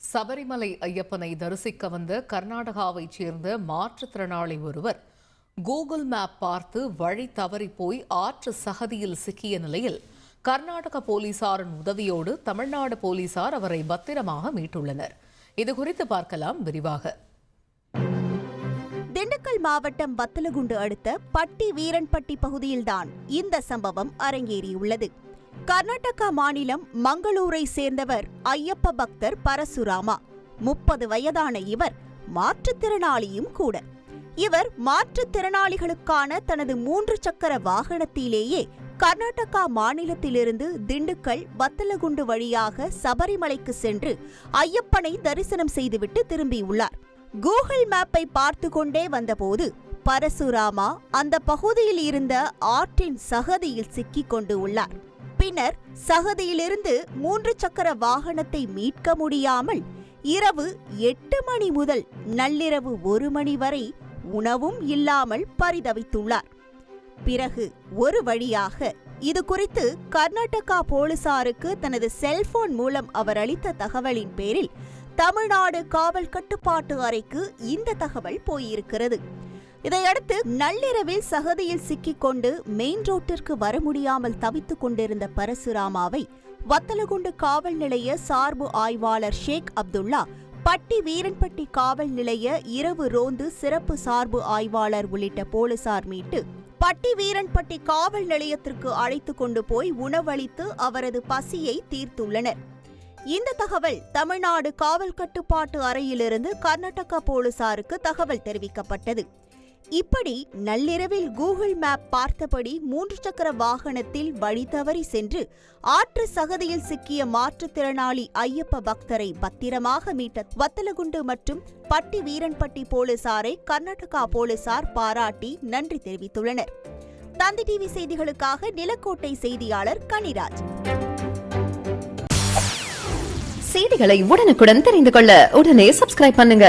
சபரிமலை ஐயப்பனை தரிசிக்க வந்த கர்நாடகாவைச் சேர்ந்த மாற்றுத்திறனாளி ஒருவர் கூகுள் மேப் பார்த்து வழி தவறி போய் ஆற்று சகதியில் சிக்கிய நிலையில் கர்நாடக போலீசாரின் உதவியோடு தமிழ்நாடு போலீசார் அவரை பத்திரமாக மீட்டுள்ளனர். இதுகுறித்து பார்க்கலாம் விரிவாக. திண்டுக்கல் மாவட்டம் வத்தலகுண்டு அடுத்த பட்டி வீரன்பட்டி பகுதியில்தான் இந்த சம்பவம் அரங்கேறியுள்ளது. கர்நாடகா மாநிலம் மங்களூரை சேர்ந்தவர் ஐயப்ப பக்தர் பரசுராமா. 30 வயதான இவர் மாற்றுத்திறனாளியும் கூட. இவர் மாற்றுத்திறனாளிகளுக்கான தனது 3 சக்கர வாகனத்திலேயே கர்நாடகா மாநிலத்திலிருந்து திண்டுக்கல் வத்தலகுண்டு வழியாக சபரிமலைக்கு சென்று ஐயப்பனை தரிசனம் செய்துவிட்டு திரும்பியுள்ளார். கூகுள் மேப்பை பார்த்து கொண்டே வந்தபோது பரசுராமா அந்த பகுதியில் இருந்த ஆற்றின் சகதியில் சிக்கிக் கொண்டு உள்ளார். பின்னர் சகதியிலிருந்து 3 சக்கர வாகனத்தை மீட்க முடியாமல் இரவு 8 மணி முதல் நள்ளிரவு 1 மணி வரை உணவும் இல்லாமல் பரிதவித்துள்ளார். பிறகு ஒரு வழியாக இது குறித்து கர்நாடகா போலீசாருக்கு தனது செல்போன் மூலம் அவர் அளித்த தகவலின் பேரில் தமிழ்நாடு காவல் கட்டுப்பாட்டு அறைக்கு இந்த தகவல் போயிருக்கிறது. இதையடுத்து நள்ளிரவில் சகதியில் சிக்கிக் கொண்டு மெயின் ரோட்டிற்கு வர முடியாமல் தவித்துக் கொண்டிருந்த பரசுராமாவை வத்தலகுண்டு காவல் நிலைய சார்பு ஆய்வாளர் ஷேக் அப்துல்லா, பட்டி வீரன்பட்டி காவல் நிலைய இரவு ரோந்து சிறப்பு சார்பு ஆய்வாளர் உள்ளிட்ட போலீசார் மீட்டு பட்டி வீரன்பட்டி காவல் நிலையத்திற்கு அழைத்து கொண்டு போய் உணவளித்து அவரது பசியை தீர்த்துள்ளனர். இந்த தகவல் தமிழ்நாடு காவல் கட்டுப்பாட்டு அறையிலிருந்து கர்நாடகா போலீசாருக்கு தகவல் தெரிவிக்கப்பட்டது. இப்படி நள்ளிரவில் கூகுள் மேப் பார்த்தபடி 3 சக்கர வாகனத்தில் வழி தவறி சென்று ஆற்று சகதியில் சிக்கிய மாற்றுத்திறனாளி ஐயப்ப பக்தரை பத்திரமாக மீட்ட வத்தலகுண்டு மற்றும் பட்டி வீரன்பட்டி போலீசாரை கர்நாடகா போலீசார் பாராட்டி நன்றி தெரிவித்துள்ளனர். தந்தி டிவி செய்திகளுக்காக நிலக்கோட்டை செய்தியாளர் கனிராஜ். செய்திகளை உடனுக்குடன் தெரிந்து கொள்ள உடனே சப்ஸ்கிரைப் பண்ணுங்க.